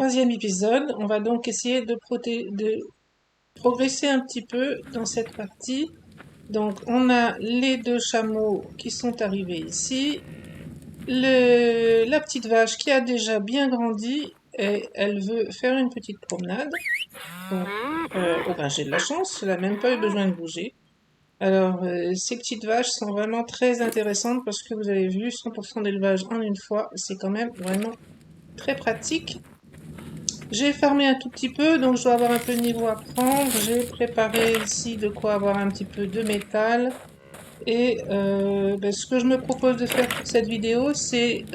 troisième épisode. On va donc essayer de progresser un petit peu dans cette partie. Donc on a les deux chameaux qui sont arrivés ici. La petite vache qui a déjà bien grandi et elle veut faire une petite promenade. Donc, oh ben j'ai de la chance, elle n'a même pas eu besoin de bouger. Alors, ces petites vaches sont vraiment très intéressantes parce que vous avez vu, 100% d'élevage en une fois, c'est quand même vraiment très pratique. J'ai farmé un tout petit peu, donc je dois avoir un peu de niveau à prendre. J'ai préparé ici de quoi avoir un petit peu de métal. Et ce que je me propose de faire pour cette vidéo, c'est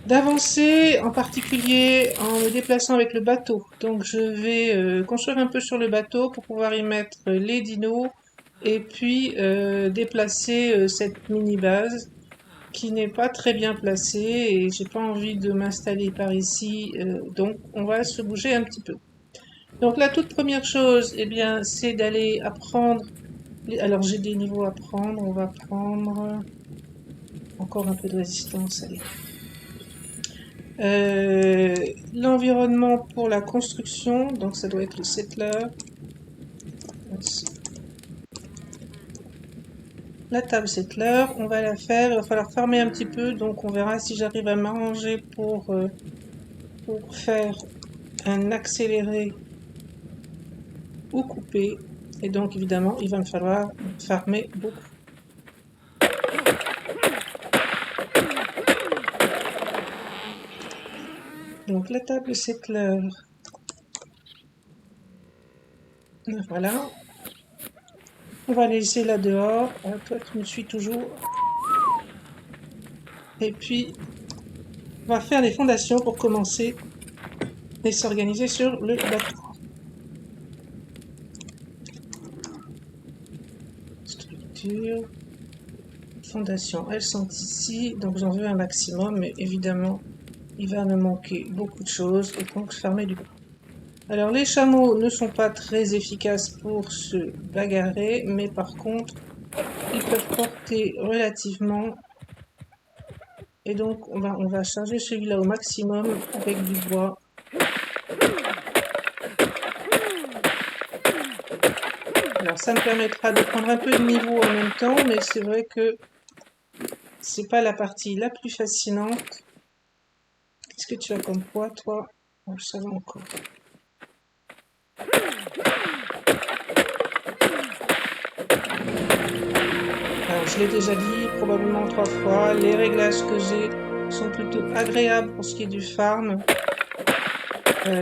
d'avancer, en particulier en me déplaçant avec le bateau. Donc je vais construire un peu sur le bateau pour pouvoir y mettre les dinos et puis déplacer cette mini-base qui n'est pas très bien placée et j'ai pas envie de m'installer par ici, donc on va se bouger un petit peu. Donc la toute première chose, eh bien, c'est d'aller apprendre. Alors j'ai des niveaux à prendre, on va prendre encore un peu de résistance, allez. L'environnement pour la construction, donc ça doit être le settler. La table settler, on va la faire, il va falloir farmer un petit peu, donc on verra si j'arrive à m'arranger pour faire un accéléré ou coupé. Et donc évidemment, il va me falloir farmer beaucoup. Donc la table settler. Voilà. On va les laisser là dehors. Toi, tu me suis toujours. Et puis, on va faire les fondations pour commencer et s'organiser sur le bateau. Structure. Fondations, elles sont ici. Donc j'en veux un maximum, mais évidemment, il va me manquer beaucoup de choses. Et donc, fermer du bois. Alors les chameaux ne sont pas très efficaces pour se bagarrer, mais par contre, ils peuvent porter relativement. Et donc on va charger celui-là au maximum avec du bois. Alors ça me permettra de prendre un peu de niveau en même temps, mais c'est vrai que c'est pas la partie la plus fascinante. Qu'est-ce que tu as comme poids, toi? Oh, ça va encore. Alors, je l'ai déjà dit probablement 3 fois, les réglages que j'ai sont plutôt agréables pour ce qui est du farm.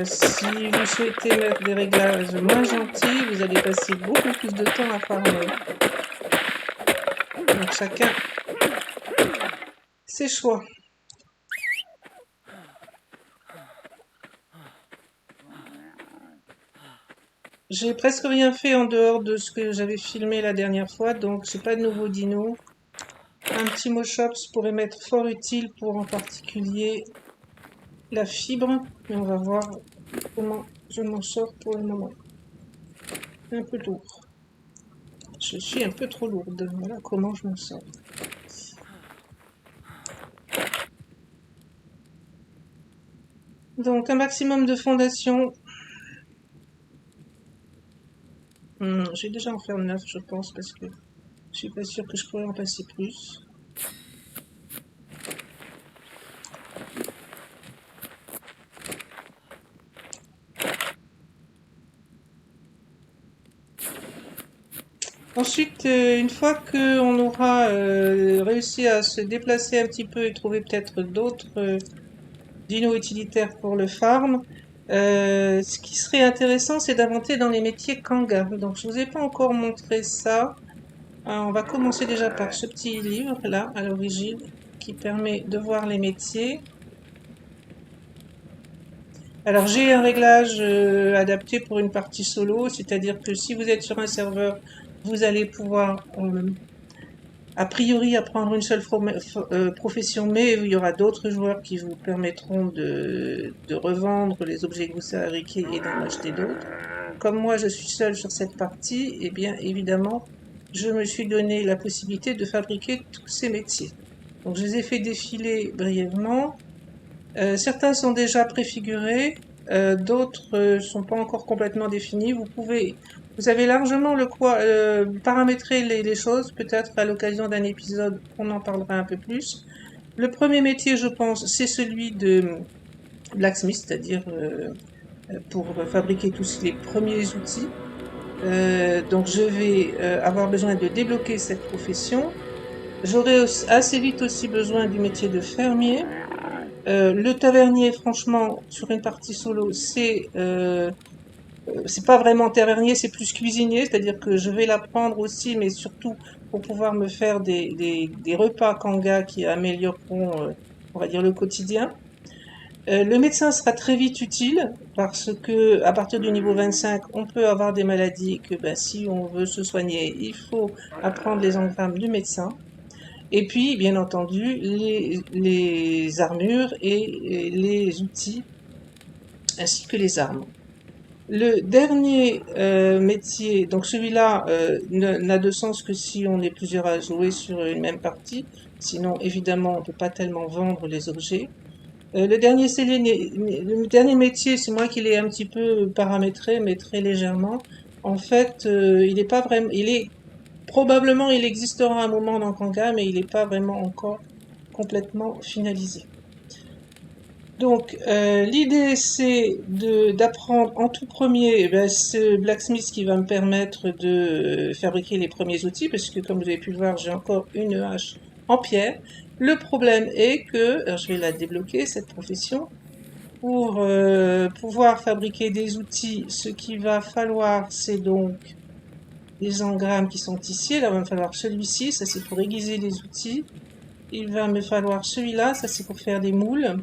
Si vous souhaitez mettre des réglages moins gentils, vous allez passer beaucoup plus de temps à farmer. Donc chacun ses choix. J'ai presque rien fait en dehors de ce que j'avais filmé la dernière fois, donc j'ai pas de nouveaux dinos. Un petit Moshops pourrait m'être fort utile pour en particulier la fibre, mais on va voir comment je m'en sors pour le moment. Un peu lourd. Je suis un peu trop lourde, voilà comment je m'en sors. Donc un maximum de fondation. Je vais déjà en faire 9 je pense parce que je suis pas sûre que je pourrais en passer plus. Ensuite, une fois qu'on aura réussi à se déplacer un petit peu et trouver peut-être d'autres dinos utilitaires pour le farm, ce qui serait intéressant, c'est d'inventer dans les métiers Kanga. Donc, je vous ai pas encore montré ça. On va commencer déjà par ce petit livre là, à l'origine, qui permet de voir les métiers. Alors, j'ai un réglage adapté pour une partie solo, c'est-à-dire que si vous êtes sur un serveur, vous allez pouvoir a priori apprendre une seule profession, mais il y aura d'autres joueurs qui vous permettront de revendre les objets que vous fabriquez et d'en acheter d'autres. Comme moi je suis seule sur cette partie, et bien évidemment je me suis donné la possibilité de fabriquer tous ces métiers. Donc je les ai fait défiler brièvement. Certains sont déjà préfigurés, d'autres sont pas encore complètement définis. Vous avez largement paramétrer les choses. Peut-être à l'occasion d'un épisode, on en parlera un peu plus. Le premier métier, je pense, c'est celui de blacksmith, c'est-à-dire pour fabriquer tous les premiers outils. Donc je vais avoir besoin de débloquer cette profession. J'aurai assez vite aussi besoin du métier de fermier. Le tavernier, franchement, sur une partie solo, c'est pas vraiment tavernier, c'est plus cuisinier, c'est-à-dire que je vais l'apprendre aussi, mais surtout pour pouvoir me faire des repas Kanga qui amélioreront, on va dire, le quotidien. Le médecin sera très vite utile parce que à partir du niveau 25, on peut avoir des maladies que ben, si on veut se soigner, il faut apprendre les engrammes du médecin. Et puis, bien entendu, les armures et les outils ainsi que les armes. Le dernier métier, donc celui-là n'a de sens que si on est plusieurs à jouer sur une même partie. Sinon, évidemment, on ne peut pas tellement vendre les objets. Le dernier métier, c'est moi qui l'ai un petit peu paramétré, mais très légèrement. En fait, il est pas vraiment, probablement, il existera un moment dans Kanga, mais il n'est pas vraiment encore complètement finalisé. Donc, l'idée, c'est d'apprendre en tout premier ce blacksmith qui va me permettre de fabriquer les premiers outils, parce que comme vous avez pu le voir, j'ai encore une hache en pierre. Le problème est que, alors je vais la débloquer, cette profession, pour pouvoir fabriquer des outils, ce qu'il va falloir, c'est donc les engrammes qui sont ici. Là, il va me falloir celui-ci, ça c'est pour aiguiser les outils. Il va me falloir celui-là, ça c'est pour faire des moules.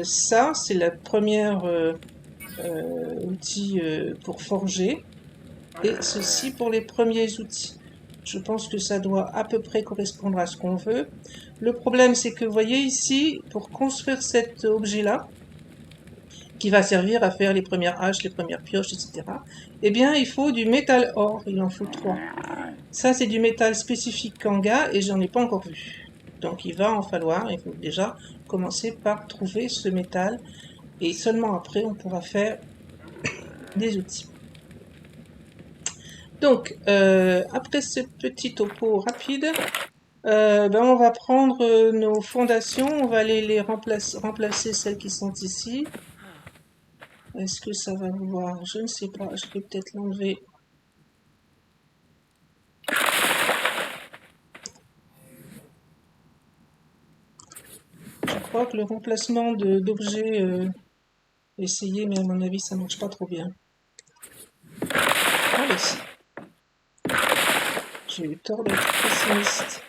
Ça, c'est la première outil pour forger. Et ceci pour les premiers outils. Je pense que ça doit à peu près correspondre à ce qu'on veut. Le problème, c'est que vous voyez ici, pour construire cet objet-là, qui va servir à faire les premières haches, les premières pioches, etc. Eh bien, il faut du métal or, il en faut 3. Ça, c'est du métal spécifique Kanga et j'en ai pas encore vu. Donc, il faut déjà commencer par trouver ce métal et seulement après, on pourra faire des outils. Donc, après ce petit topo rapide, on va prendre nos fondations, on va aller les remplacer celles qui sont ici. Est-ce que ça va vouloir? Je ne sais pas. Je vais peut-être l'enlever. Je crois que le remplacement d'objets est essayé, mais à mon avis, ça marche pas trop bien. Allez. J'ai eu tort d'être pessimiste.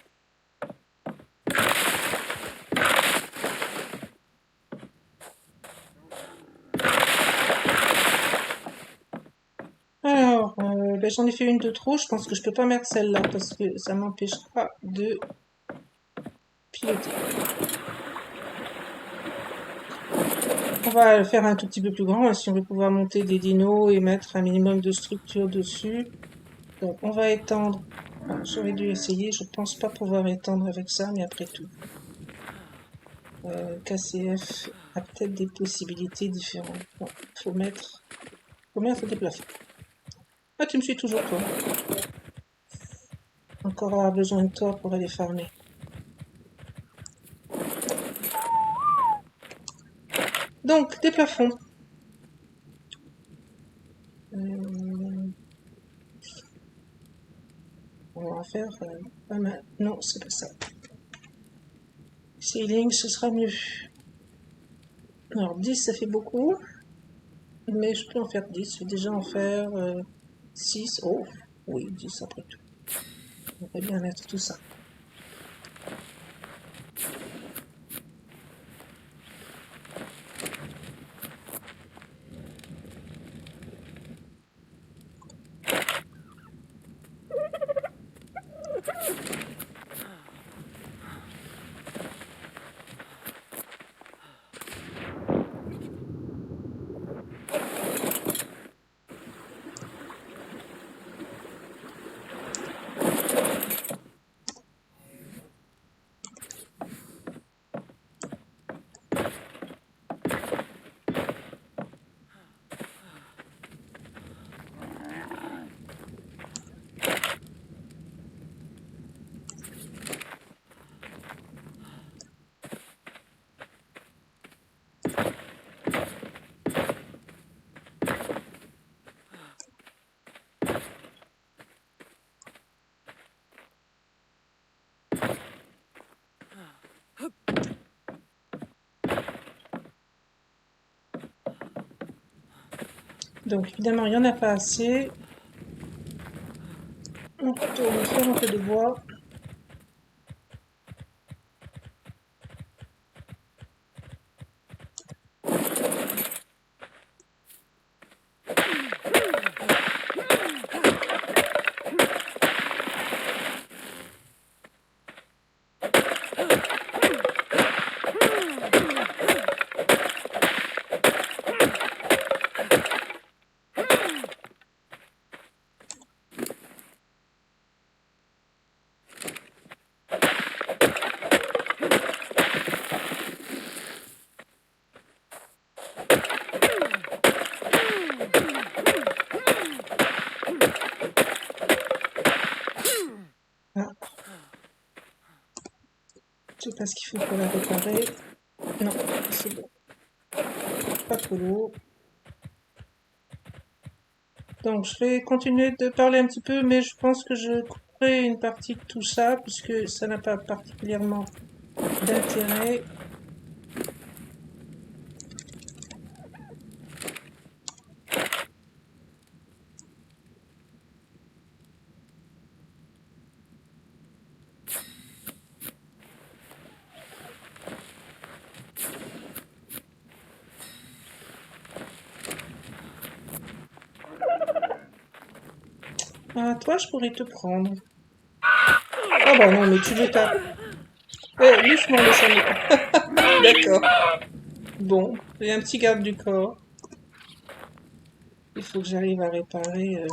Alors, j'en ai fait une de trop. Je pense que je peux pas mettre celle-là parce que ça m'empêchera de piloter. On va le faire un tout petit peu plus grand, hein, si on veut pouvoir monter des dinos et mettre un minimum de structure dessus. Donc, on va étendre. Bon, j'aurais dû essayer. Je pense pas pouvoir étendre avec ça, mais après tout. KCF a peut-être des possibilités différentes. Bon, faut mettre des plafonds. Ah, tu me suis toujours, toi. Encore avoir besoin de toi pour aller farmer. Donc, des plafonds. On va en faire pas mal. Non, c'est pas ça. Ceiling, ce sera mieux. Alors, 10, ça fait beaucoup. Mais je peux en faire 10. Je vais déjà en faire 6. Oh, oui, 10 après tout. On va bien mettre tout ça. Donc évidemment, il n'y en a pas assez. On retourne faire un peu de bois. Ah, je sais pas ce qu'il faut pour la réparer. Non, c'est bon. Pas trop lourd. Donc je vais continuer de parler un petit peu, mais je pense que je couperai une partie de tout ça, puisque ça n'a pas particulièrement d'intérêt. Ah, toi, je pourrais te prendre. Ah bah non, mais tu veux ta... Eh, doucement le chameau. D'accord. Bon, il y a un petit garde du corps. Il faut que j'arrive à réparer...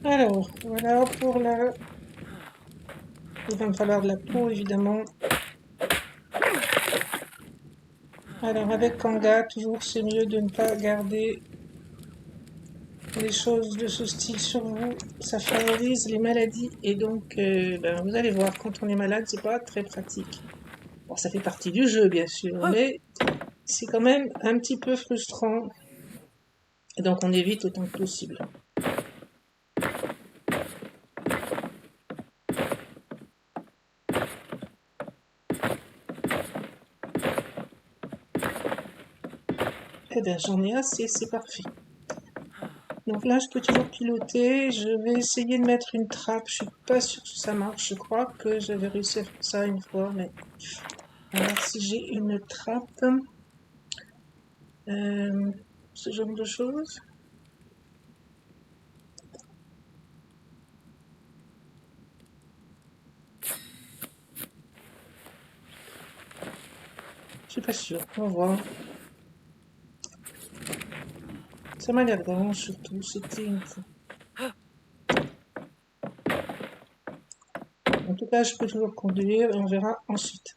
Alors, voilà pour la... Il va me falloir de la peau, évidemment. Alors, avec Kanga, toujours, c'est mieux de ne pas garder les choses de ce style sur vous. Ça favorise les maladies. Et donc, ben, vous allez voir, quand on est malade, c'est pas très pratique. Bon, ça fait partie du jeu, bien sûr, mais c'est quand même un petit peu frustrant. Et donc, on évite autant que possible. Eh bien, j'en ai assez, c'est parfait. Donc là, je peux toujours piloter. Je vais essayer de mettre une trappe. Je suis pas sûre que ça marche. Je crois que j'avais réussi à faire ça une fois, mais on va voir si j'ai une trappe. Euh, ce genre de choses. Je suis pas sûre. On va voir. Ça m'a l'air grand, surtout. C'était une fois. En tout cas, je peux toujours conduire et on verra ensuite.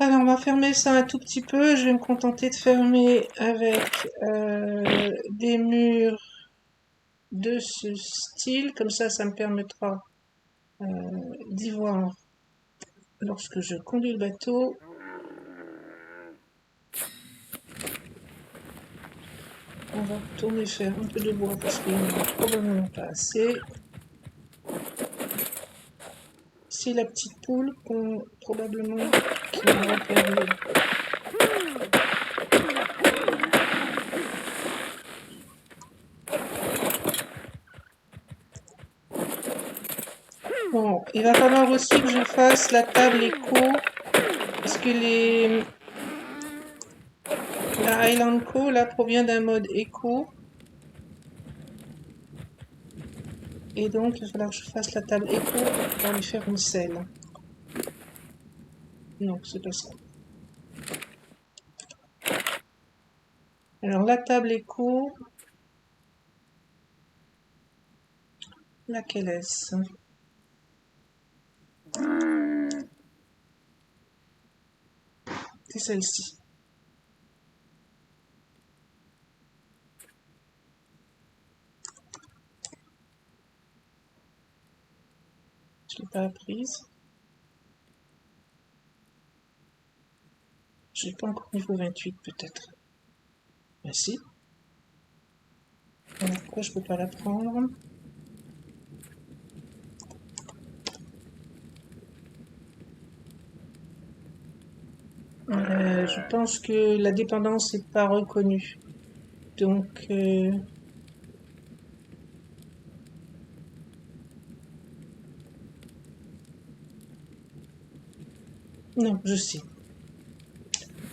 Alors, on va fermer ça un tout petit peu. Je vais me contenter de fermer avec des murs de ce style. Comme ça me permettra d'y voir lorsque je conduis le bateau. On va retourner faire un peu de bois parce qu'il n'y en a probablement pas assez. C'est la petite poule qu'on probablement qui aura perdu. Bon, il va falloir aussi que je fasse la table éco parce que la Highland Co là provient d'un mode éco et donc il va falloir que je fasse la table éco pour pouvoir lui faire une selle. Non, c'est pas ça. Alors la table éco, laquelle est-ce? C'est celle-ci. Je je l'ai pas apprise. J'ai pas encore niveau 28 peut-être. Ben si. Alors, pourquoi je peux pas la prendre? Je pense que la dépendance n'est pas reconnue. Donc, non, je sais.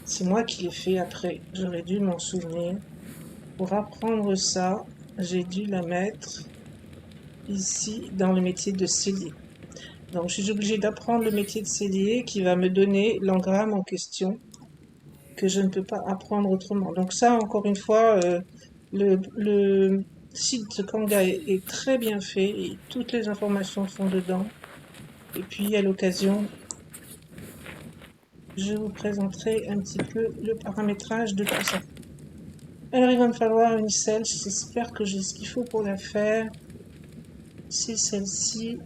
C'est moi qui l'ai fait après. J'aurais dû m'en souvenir. Pour apprendre ça, j'ai dû la mettre ici dans le métier de cellier. Donc, je suis obligée d'apprendre le métier de cellier qui va me donner l'engramme en question que je ne peux pas apprendre autrement. Donc ça, encore une fois, le site de Kanga est très bien fait et toutes les informations sont dedans. Et puis, à l'occasion, je vous présenterai un petit peu le paramétrage de tout ça. Alors, il va me falloir une selle. J'espère que j'ai ce qu'il faut pour la faire. C'est celle-ci.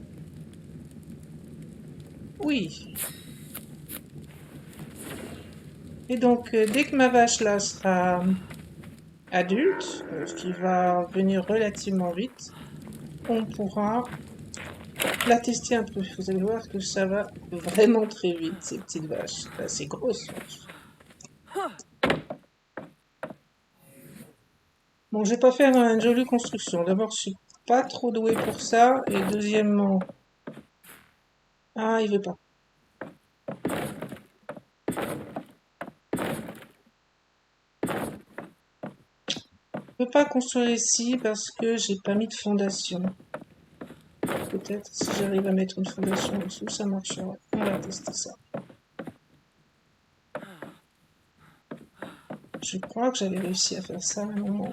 Oui. Et donc, dès que ma vache là sera adulte, ce qui va venir relativement vite, on pourra la tester un peu. Vous allez voir que ça va vraiment très vite, ces petites vaches. Enfin, ces grosses vaches. Bon, je vais pas faire une jolie construction. D'abord, je suis pas trop douée pour ça. Et deuxièmement... Ah, il veut pas. Je peux pas construire ici parce que j'ai pas mis de fondation. Peut-être si j'arrive à mettre une fondation en dessous, ça marchera. On va tester ça. Je crois que j'avais réussi à faire ça à un moment.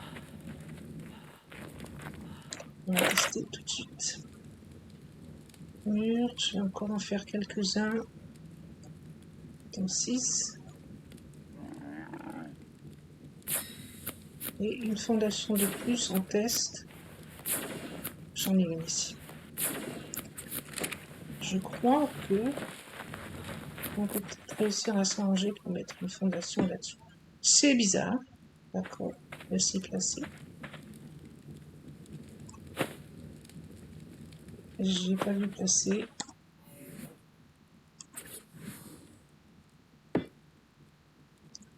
On va tester tout de suite. Mur, je vais encore en faire quelques-uns. Dans 6. Et une fondation de plus en test. J'en ai une ici. Je crois que on peut peut-être réussir à s'arranger pour mettre une fondation là-dessus. C'est bizarre. D'accord. Laissez placer. J'ai pas vu placer.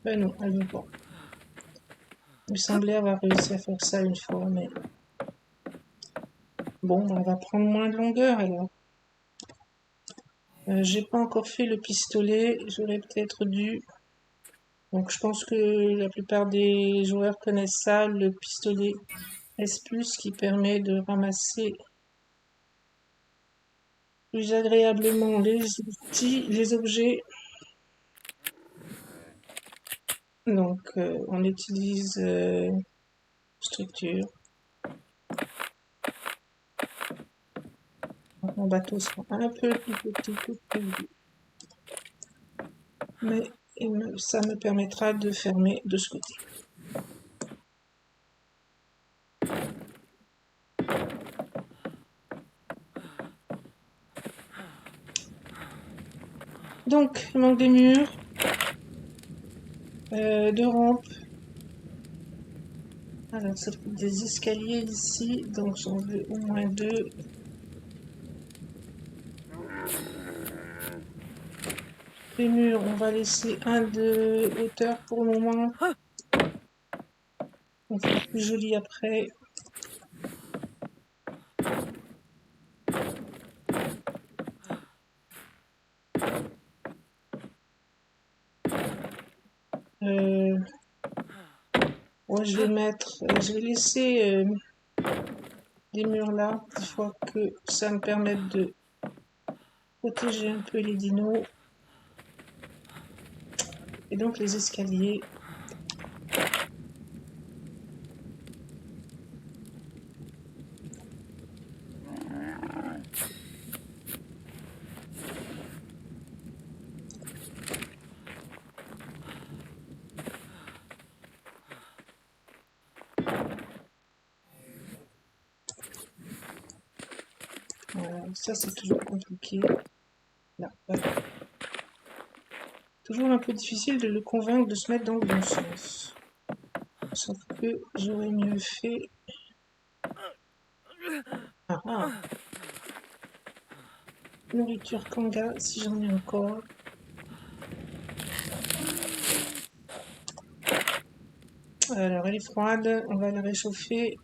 Ben non, elle veut pas. Il me semblait avoir réussi à faire ça une fois, mais... Bon, on va prendre moins de longueur alors. J'ai pas encore fait le pistolet, j'aurais peut-être dû. Donc je pense que la plupart des joueurs connaissent ça, le pistolet S+, qui permet de ramasser plus agréablement les outils, les objets. Donc on utilise structure. Donc, mon bateau sera un peu plus petit que prévu. Mais ça me permettra de fermer de ce côté. Donc, il manque des murs, 2 rampes. Alors, ça fait des escaliers ici, donc j'en veux au moins 2. Les murs, on va laisser un de hauteur pour le moment. On fera plus joli après. Ouais, je vais laisser des murs là, une fois que ça me permette de protéger un peu les dinos. Et donc les escaliers. Ça, c'est toujours compliqué. Là, voilà. Toujours un peu difficile de le convaincre de se mettre dans le bon sens. Sauf que j'aurais mieux fait... Ah ah. Nourriture Kanga, si j'en ai encore. Alors, elle est froide, on va la réchauffer.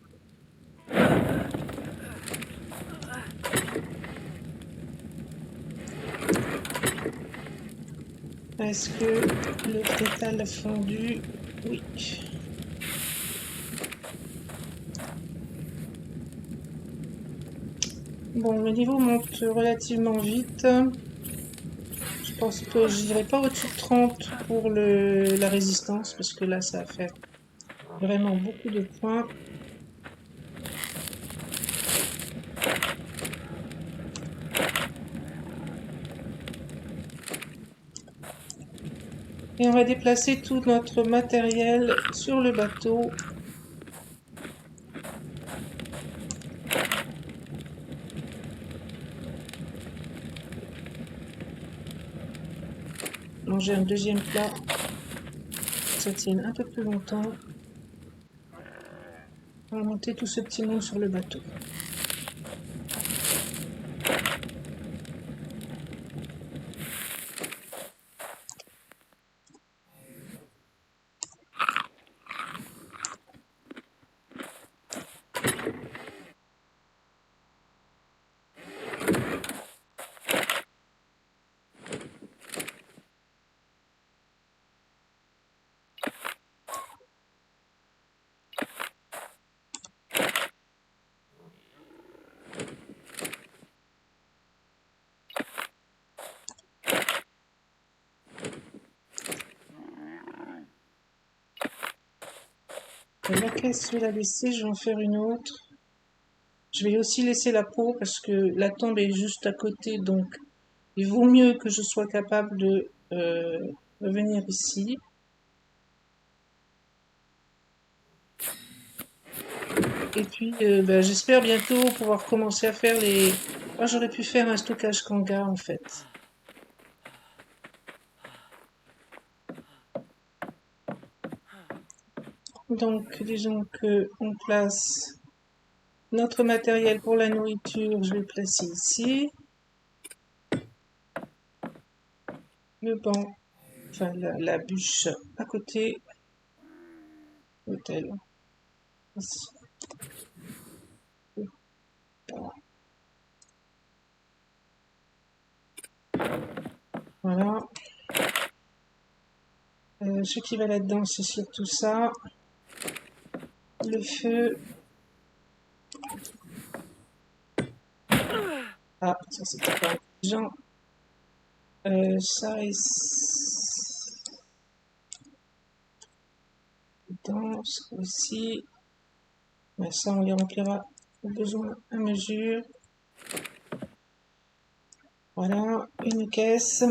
Est-ce que l'autre étal a fondu? Oui. Bon, le niveau monte relativement vite. Je pense que je n'irai pas au-dessus de 30 pour la résistance, parce que là, ça va faire vraiment beaucoup de points. Et on va déplacer tout notre matériel sur le bateau. Manger un deuxième plat, ça tienne un peu plus longtemps. On va monter tout ce petit monde sur le bateau. La caisse, je vais la laisser, je vais en faire une autre. Je vais aussi laisser la peau parce que la tombe est juste à côté, donc il vaut mieux que je sois capable de revenir ici. Et puis, j'espère bientôt pouvoir commencer à faire les... Oh, j'aurais pu faire un stockage Kanga, en fait. Donc, disons que on place notre matériel pour la nourriture, je vais le placer ici. Le banc, enfin la bûche à côté. L'hôtel. Voilà. Ce qui va là-dedans, c'est surtout ça. Le feu. Ah, ça c'était pas intelligent. Ça et dans aussi. Mais ça, on les remplira au besoin à mesure. Voilà, une caisse.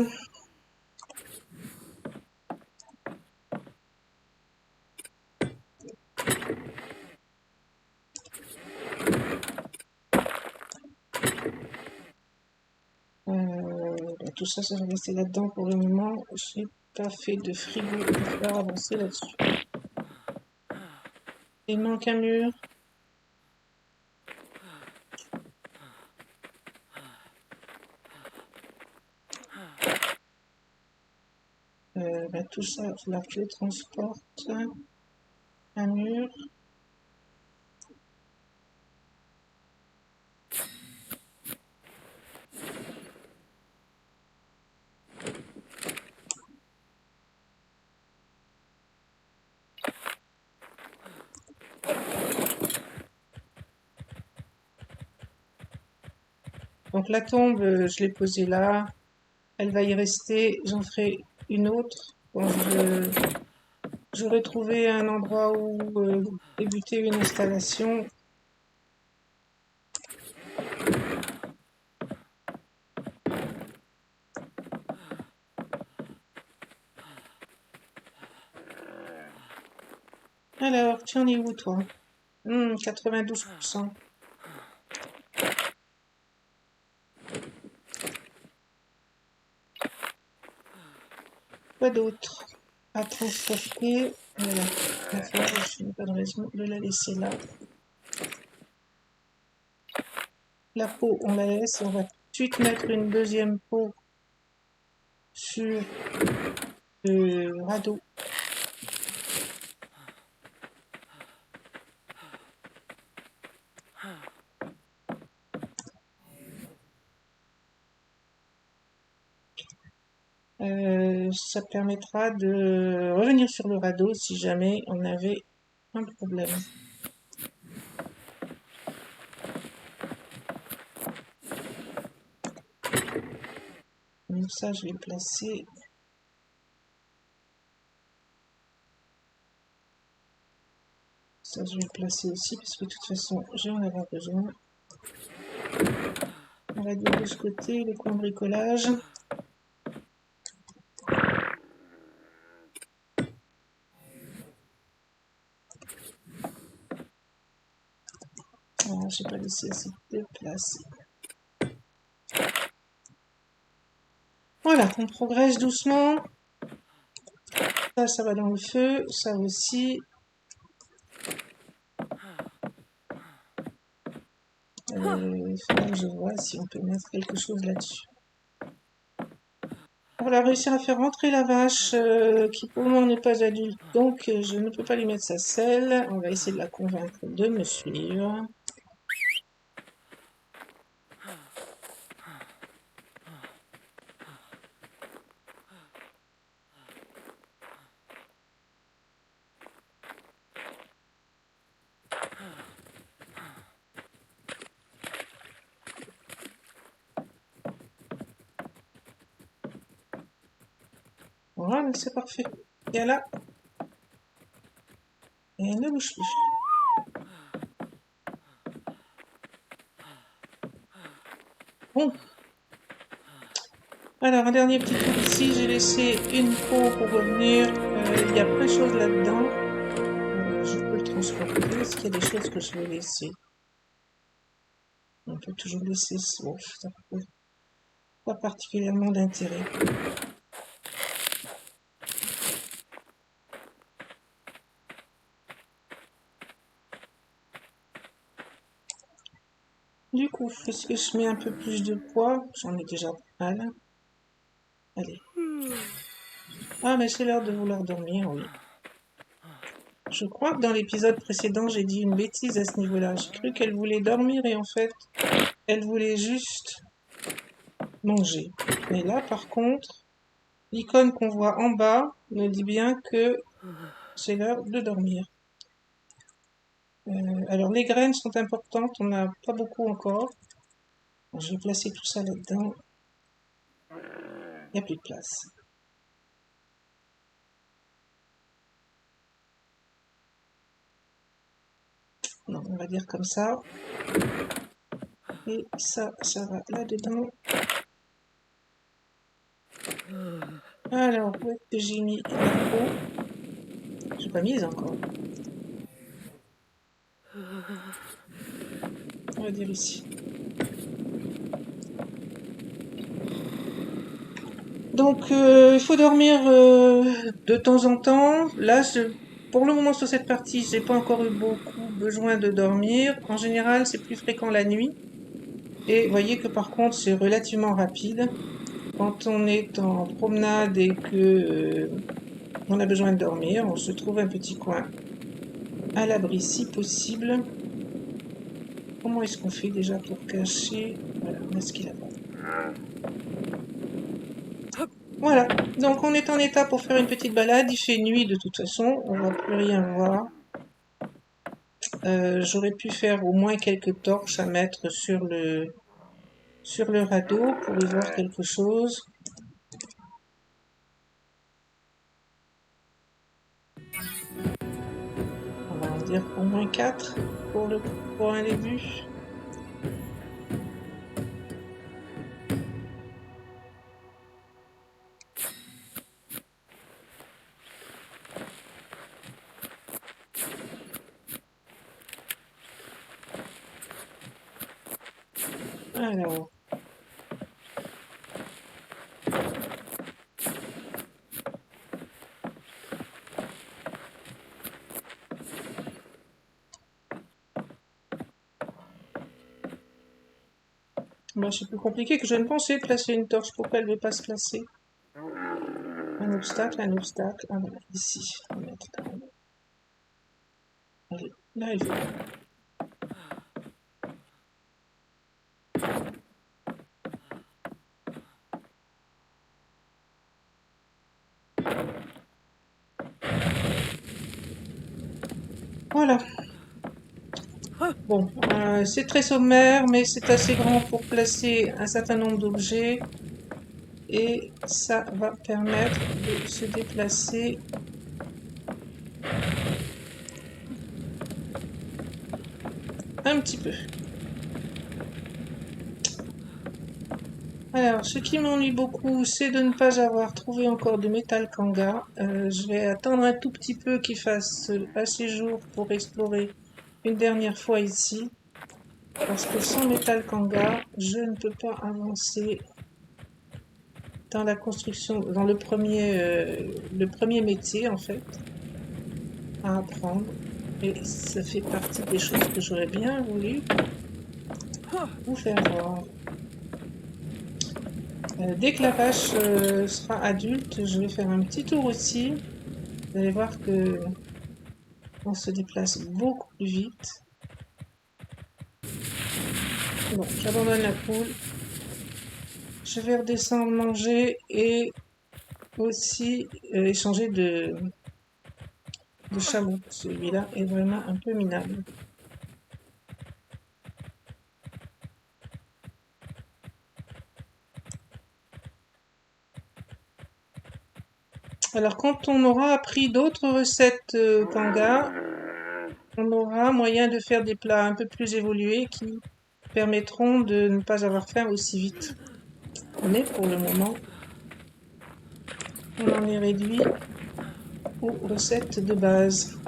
Tout ça, ça va rester là-dedans pour le moment. Je n'ai pas fait de frigo pour faire avancer là-dessus. Il manque un mur. Tout ça, il va falloir que je le transporte. Un mur. Donc la tombe, je l'ai posée là. Elle va y rester. J'en ferai une autre quand j'aurai trouvé un endroit où débuter une installation. Alors, tu en es où, toi? 92%. Quoi d'autre à transporter? Voilà, la fleur, je n'ai pas de raison de la laisser là. La peau, on la laisse et on va tout de suite mettre une deuxième peau sur le radeau. Ça permettra de revenir sur le radeau si jamais on avait un problème. Donc ça, je vais le placer. Ça, je vais le placer aussi parce que de toute façon, je vais en avoir besoin. On va dire de ce côté, les coins bricolage. Ah, j'ai pas laissé assez de place. Voilà, on progresse doucement. Ça va dans le feu. Ça aussi. Il faudra que je vois si on peut mettre quelque chose là-dessus. On va réussir à faire rentrer la vache qui pour le moment n'est pas adulte, donc je ne peux pas lui mettre sa selle. On va essayer de la convaincre de me suivre. Voilà, c'est parfait. Et là, et elle ne bouge plus. Bon. Alors, un dernier petit truc ici, j'ai laissé une peau pour revenir. Il y a plein de choses là-dedans. Je peux le transporter. Est-ce qu'il y a des choses que je vais laisser? On peut toujours laisser ça. Ça n'a pas particulièrement d'intérêt. Du coup, est-ce que je mets un peu plus de poids? J'en ai déjà pas mal. Allez. Ah, mais c'est l'heure de vouloir dormir, oui. Je crois que dans l'épisode précédent, j'ai dit une bêtise à ce niveau-là. J'ai cru qu'elle voulait dormir et en fait, elle voulait juste manger. Mais là, par contre, l'icône qu'on voit en bas nous dit bien que c'est l'heure de dormir. Alors, les graines sont importantes. On n'a pas beaucoup encore. Bon, je vais placer tout ça là-dedans. Il n'y a plus de place. Non, on va dire comme ça. Et ça va là-dedans. Alors, où est-ce que j'ai mis la peau? J'ai pas mise encore. On va dire ici. Donc, il faut dormir de temps en temps. Là, pour le moment, sur cette partie, j'ai pas encore eu beaucoup besoin de dormir. En général, c'est plus fréquent la nuit. Et vous voyez que par contre, c'est relativement rapide. Quand on est en promenade et que on a besoin de dormir, on se trouve un petit coin à l'abri si possible. Comment est-ce qu'on fait déjà pour cacher? Voilà, on a ce qu'il a pas. Voilà, donc on est en état pour faire une petite balade. Il fait nuit de toute façon, on va plus rien voir. J'aurais pu faire au moins quelques torches à mettre sur le radeau pour y voir quelque chose. On va en dire au moins 4 pour un début. Alors, Bah, c'est plus compliqué que je ne pensais de placer une torche. Pourquoi elle ne veut pas se placer? Un obstacle, un obstacle. Ah voilà, ici. On va mettre là. Allez, là il faut. Voilà. Bon, c'est très sommaire, mais c'est assez grand pour placer un certain nombre d'objets. Et ça va permettre de se déplacer un petit peu. Alors, ce qui m'ennuie beaucoup, c'est de ne pas avoir trouvé encore de métal kanga. Je vais attendre un tout petit peu qu'il fasse assez jour pour explorer une dernière fois ici. Parce que sans métal kanga, je ne peux pas avancer dans la construction, dans le premier métier en fait, à apprendre. Et ça fait partie des choses que j'aurais bien voulu vous faire voir. Dès que la vache sera adulte, je vais faire un petit tour aussi. Vous allez voir que on se déplace beaucoup plus vite. Bon, j'abandonne la poule. Je vais redescendre manger et aussi échanger de chameau. Celui-là est vraiment un peu minable. Alors quand on aura appris d'autres recettes kanga, on aura moyen de faire des plats un peu plus évolués qui permettront de ne pas avoir faim aussi vite. Mais pour le moment, on en est réduit aux recettes de base.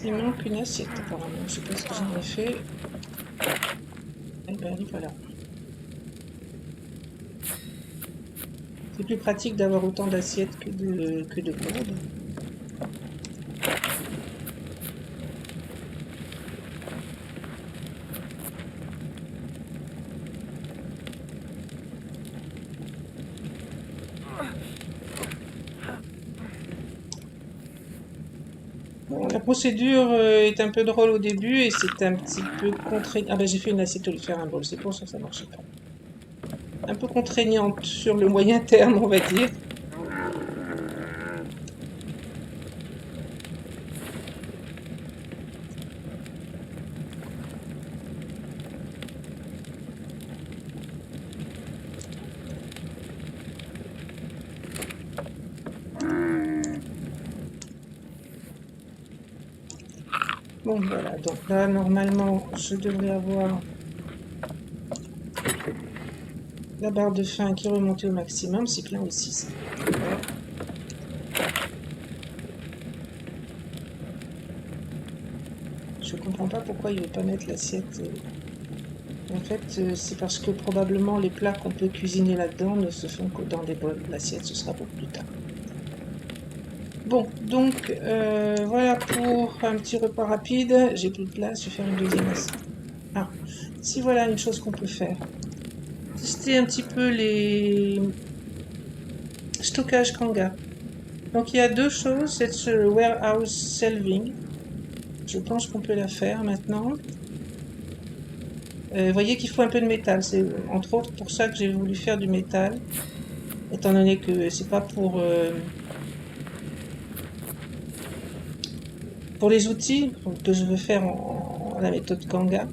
Il manque une assiette apparemment, je sais pas ce que j'en ai fait. Et ben voilà. C'est plus pratique d'avoir autant d'assiettes que de gourdes. La procédure est un peu drôle au début et c'est un petit peu contraignant. Ah ben j'ai fait une assiette au lieu de faire un bol, c'est pour ça que ça marchait pas. Un peu contraignante sur le moyen terme, on va dire. Bon voilà, donc là normalement je devrais avoir la barre de faim qui est remontée au maximum, c'est plein aussi ça. Je comprends pas pourquoi il veut pas mettre l'assiette. En fait, c'est parce que probablement les plats qu'on peut cuisiner là-dedans ne se font que dans des bols. L'assiette, ce sera beaucoup plus tard. Bon, donc voilà pour un petit repas rapide. J'ai plus de place, je vais faire une deuxième assiette. Ah, si voilà une chose qu'on peut faire. Tester un petit peu les stockages Kanga. Donc il y a deux choses, c'est ce warehouse shelving. Je pense qu'on peut la faire maintenant. Vous voyez qu'il faut un peu de métal, c'est entre autres pour ça que j'ai voulu faire du métal, étant donné que c'est pas pour les outils que je veux faire en la méthode Kanga.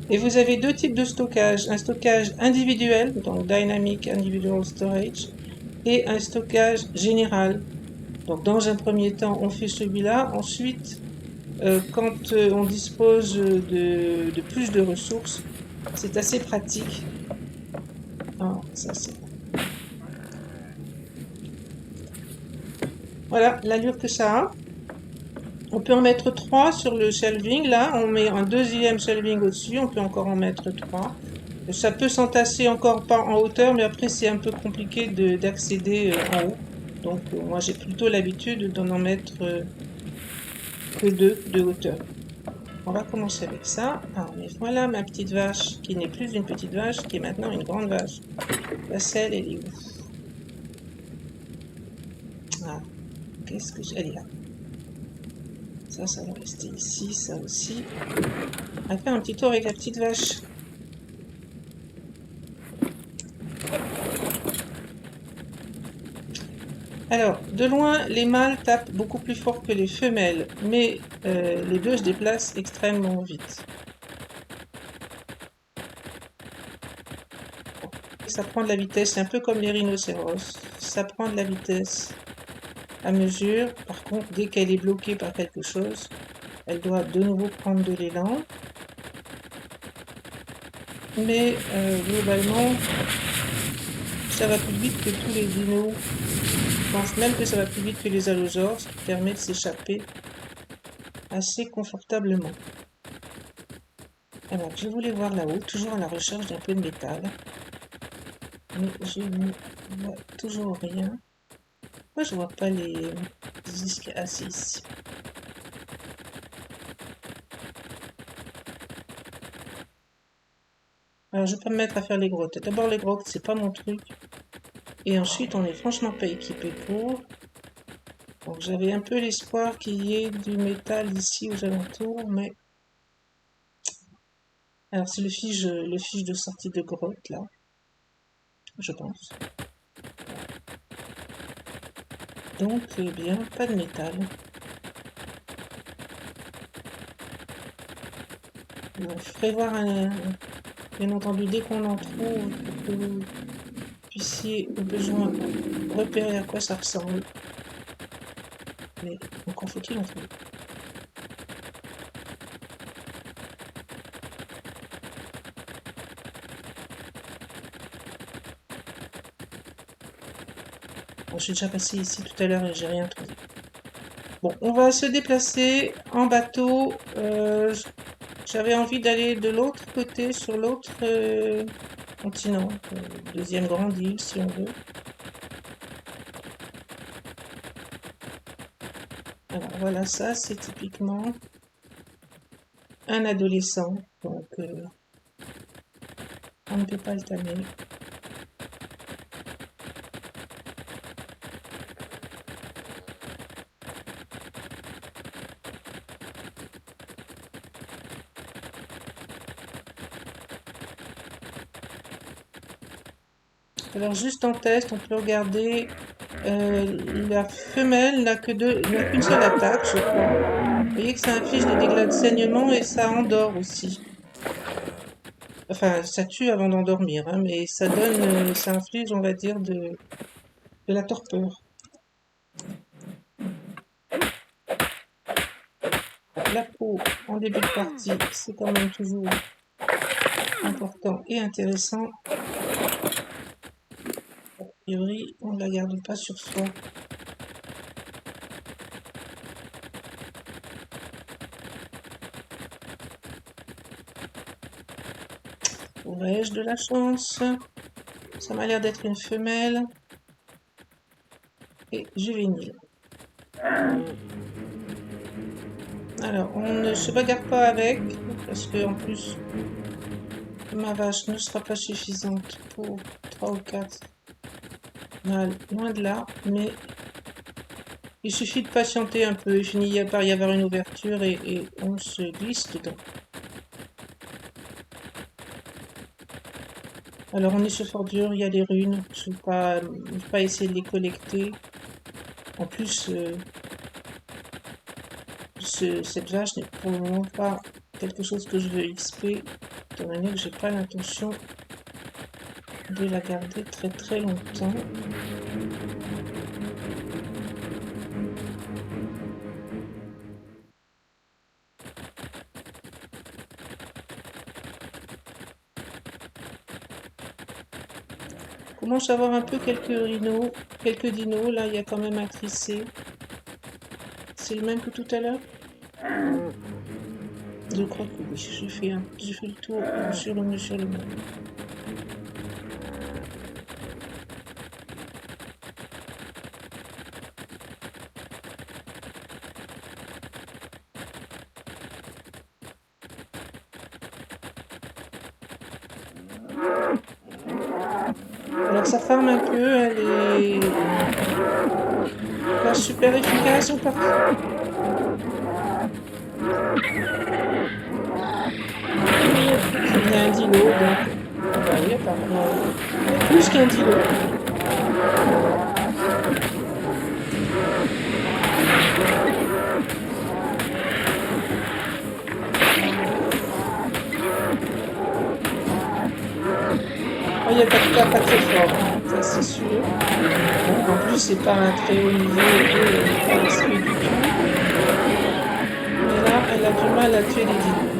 Et vous avez deux types de stockage, un stockage individuel, donc Dynamic Individual Storage, et un stockage général. Donc dans un premier temps, on fait celui-là. Ensuite, quand on dispose de plus de ressources, c'est assez pratique. Ah, ça c'est... Voilà l'allure que ça a. On peut en mettre 3 sur le shelving. Là, on met un deuxième shelving au-dessus. On peut encore en mettre 3. Ça peut s'entasser encore pas en hauteur, mais après c'est un peu compliqué d'accéder en haut. Donc moi j'ai plutôt l'habitude d'en mettre que 2 de hauteur. On va commencer avec ça. Alors, mais voilà ma petite vache, qui n'est plus une petite vache, qui est maintenant une grande vache. La selle, elle est où? Ah, qu'est-ce que j'ai? Elle est là. Ça va rester ici, ça aussi. On va faire un petit tour avec la petite vache. Alors, de loin, les mâles tapent beaucoup plus fort que les femelles, mais les deux se déplacent extrêmement vite. Ça prend de la vitesse, c'est un peu comme les rhinocéros. Ça prend de la vitesse à mesure. Par contre, dès qu'elle est bloquée par quelque chose, elle doit de nouveau prendre de l'élan. Mais globalement, ça va plus vite que tous les dinos. Je pense même que ça va plus vite que les allosaures, ce qui permet de s'échapper assez confortablement. Alors, je voulais voir là-haut, toujours à la recherche d'un peu de métal. Mais je ne vois toujours rien. Pourquoi je vois pas les disques assis ici? Alors, je vais pas me mettre à faire les grottes. D'abord, les grottes, c'est pas mon truc. Et ensuite, on est franchement pas équipé pour. Donc, j'avais un peu l'espoir qu'il y ait du métal ici aux alentours, mais... Alors, c'est le fiche de sortie de grotte, là. Je pense. Donc, eh bien, pas de métal. Donc, je ferai voir bien entendu, dès qu'on en trouve, pour que vous puissiez au besoin repérer à quoi ça ressemble. Mais encore faut-il en trouver. Bon, je suis déjà passé ici tout à l'heure et j'ai rien trouvé. Bon, on va se déplacer en bateau. J'avais envie d'aller de l'autre côté, sur l'autre continent. Deuxième grande île, si on veut. Alors voilà, ça c'est typiquement un adolescent. Donc on ne peut pas le tamer. Alors juste en test, on peut regarder, la femelle n'a qu'une seule attaque, je crois. Vous voyez que ça inflige des dégâts de saignement et ça endort aussi. Enfin, ça tue avant d'endormir, hein, mais ça donne, ça inflige, on va dire, de la torpeur. La peau en début de partie, c'est quand même toujours important et intéressant. A priori, on ne la garde pas sur soi. Aurais-je de la chance? Ça m'a l'air d'être une femelle. Et juvénile. Alors, on ne se bagarre pas avec, parce que en plus, ma vache ne sera pas suffisante pour 3 ou 4 mâles, loin de là, mais il suffit de patienter un peu, il finit par y avoir une ouverture et on se glisse dedans. Alors on est sur Fordure, il y a les runes, je ne vais pas essayer de les collecter. En plus, cette vache n'est pour le moment pas quelque chose que je veux XP, étant donné que j'ai pas l'intention de la garder très très longtemps. Commence à avoir un peu quelques rhinos, quelques dinos, là il y a quand même un crissé. C'est le même que tout à l'heure? Je crois que oui. J'ai fait le tour sur le même. Alors ça farme un peu, elle est pas super efficace ou pas. Il y a un dilo, donc bah oui, apparemment il y a plus qu'un dilo. Oh, il n'y a pas de cas pas très fort, hein, ça c'est sûr. Bon, en plus c'est pas un très haut niveau de XP du tout. Mais là, elle a du mal à tuer les dinos.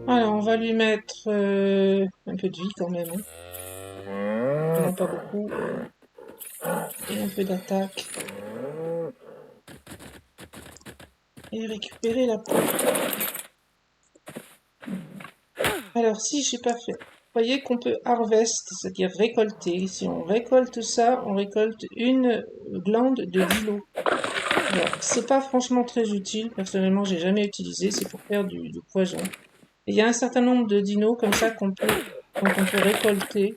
Alors, on va lui mettre un peu de vie quand même. Hein. Non, pas beaucoup. Et un peu d'attaque. Et récupérer la peau. Alors, si j'ai pas fait... Vous voyez qu'on peut harvest, c'est-à-dire récolter. Si on récolte ça, on récolte une glande de dilo. Alors, c'est pas franchement très utile. Personnellement, j'ai jamais utilisé. C'est pour faire du poison. Et il y a un certain nombre de dinos comme ça dont on peut récolter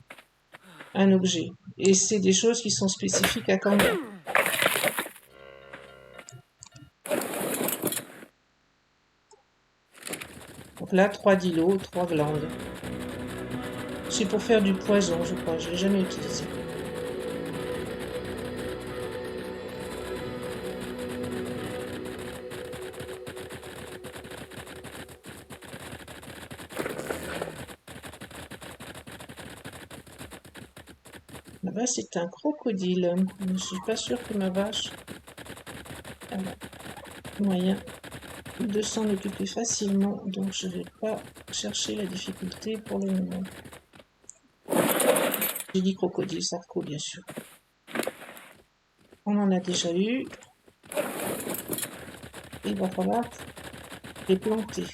un objet. Et c'est des choses qui sont spécifiques à Kanga. Donc là, 3 dilos, 3 glandes. C'est pour faire du poison, je crois. Je l'ai jamais utilisé. Là-bas, c'est un crocodile. Je suis pas sûre que ma vache a moyen de s'en occuper facilement. Donc, je vais pas chercher la difficulté pour le moment. J'ai dit crocodile, sarco, bien sûr. On en a déjà eu. Il va falloir les planter.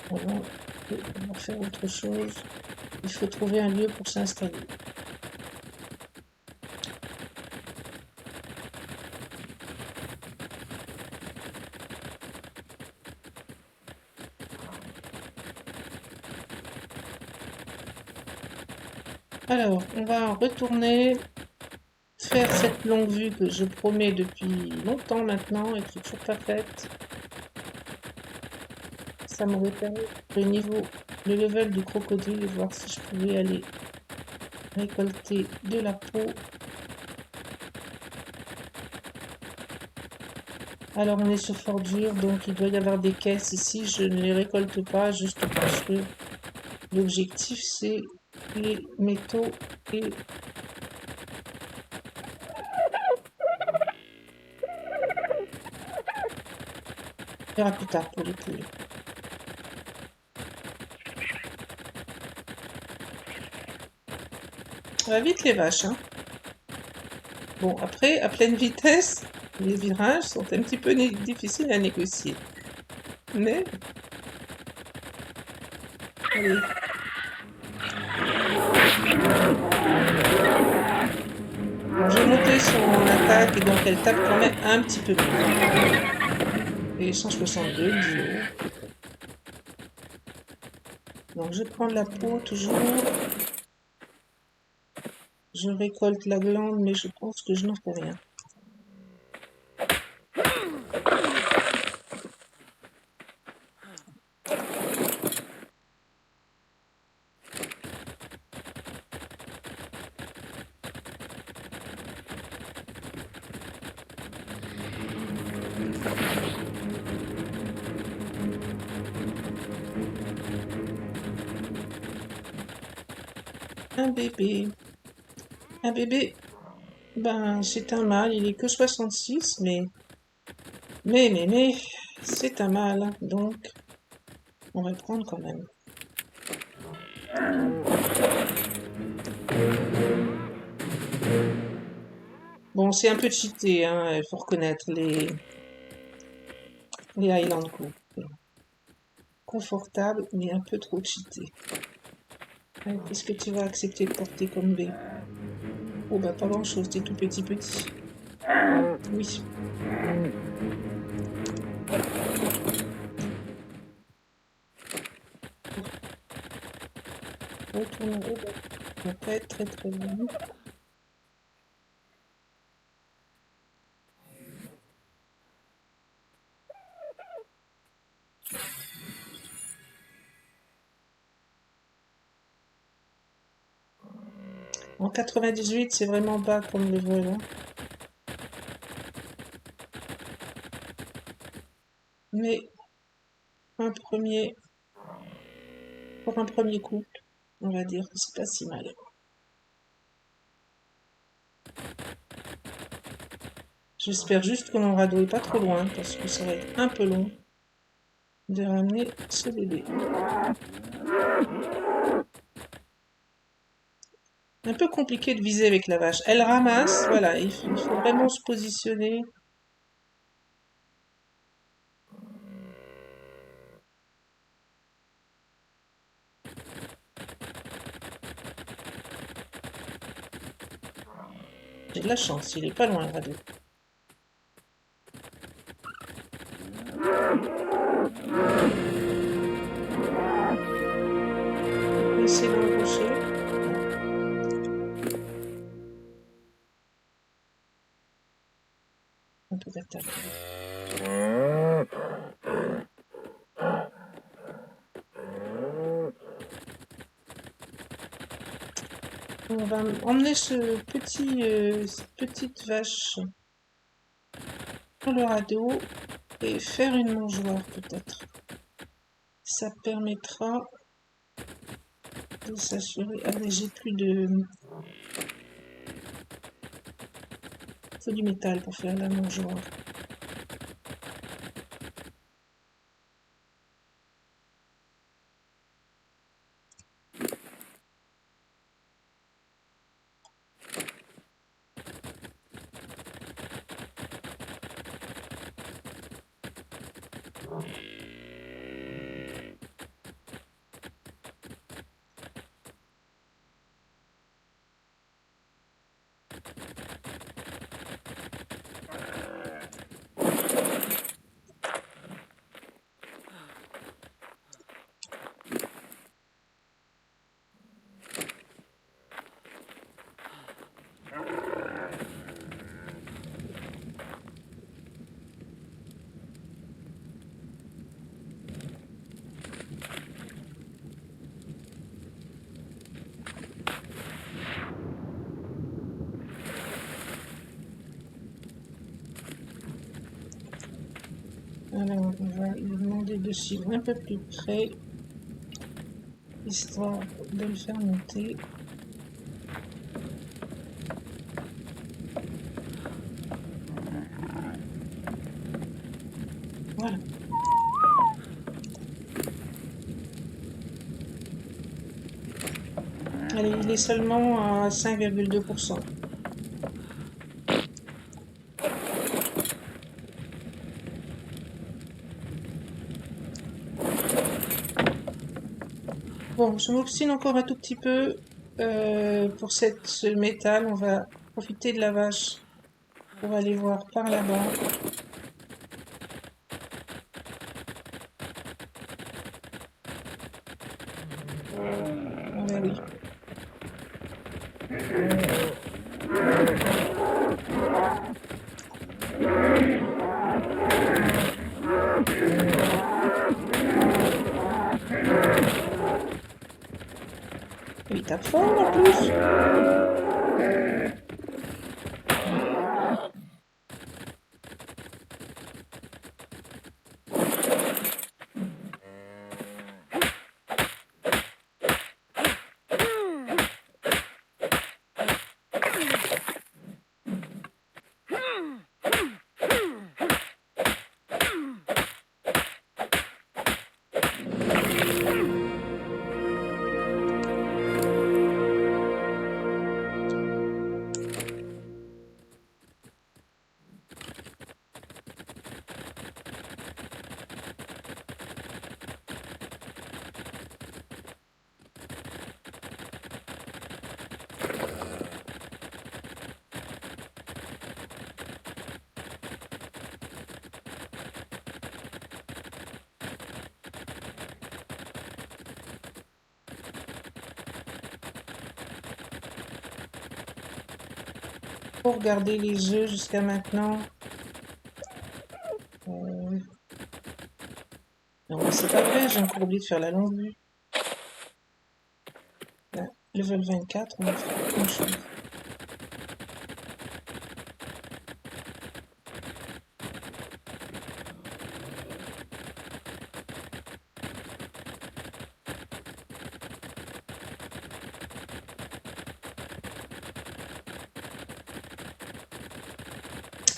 On va faire autre chose. Il faut trouver un lieu pour s'installer. Alors, on va retourner faire cette longue vue que je promets depuis longtemps maintenant et qui n'est toujours pas faite. Ça m'aurait permis le level du crocodile et voir si je pouvais aller récolter de la peau. Alors on est sur fort dur, donc il doit y avoir des caisses ici. Je ne les récolte pas juste parce que l'objectif c'est les métaux et on verra plus tard pour les poules. Ça va vite les vaches, hein. Bon, après, à pleine vitesse, les virages sont un petit peu difficiles à négocier. Mais, allez. Bon, j'ai monté son attaque et donc elle tape quand même un petit peu plus. Et 162 kilos. Donc je prends de la peau toujours. Je récolte la glande, mais je pense que je n'en fais rien. Un bébé. Un bébé, ben c'est un mâle, il est que 66, mais c'est un mâle, donc on va le prendre quand même. Bon, c'est un peu cheaté, hein, il faut reconnaître les Highland Coupe. Confortable, mais un peu trop cheaté. Qu'est-ce que tu vas accepter de porter comme B? Oh, bah pas grand-chose, t'es tout petit. Oui. Retourne en haut, ça va pas être très loin. En 98, c'est vraiment bas comme le vol. Hein. Mais pour un premier coup, on va dire que c'est pas si mal. J'espère juste que mon radeau est pas trop loin, parce que ça va être un peu long de ramener ce bébé. Un peu compliqué de viser avec la vache. Elle ramasse, voilà, il faut vraiment se positionner. J'ai de la chance, il est pas loin le radeau. Essayer d'embaucher. Un peu d'attaque. On va emmener cette petite vache dans le radeau et faire une mangeoire peut-être. Ça permettra de s'assurer. Allez, j'ai plus de... faut du métal pour faire la mangeoire. Alors, on va lui demander de suivre un peu plus près, histoire de le faire monter. Voilà. Allez, il est seulement à 5,2%. Bon, je m'obstine encore un tout petit peu pour ce métal. On va profiter de la vache pour aller voir par là-bas. Ah ben oui. Il tape fort en plus. Pour regarder les œufs jusqu'à maintenant. Non, c'est pas vrai, j'ai encore oublié de faire la longue vue. Là, level 24, on va faire une chose.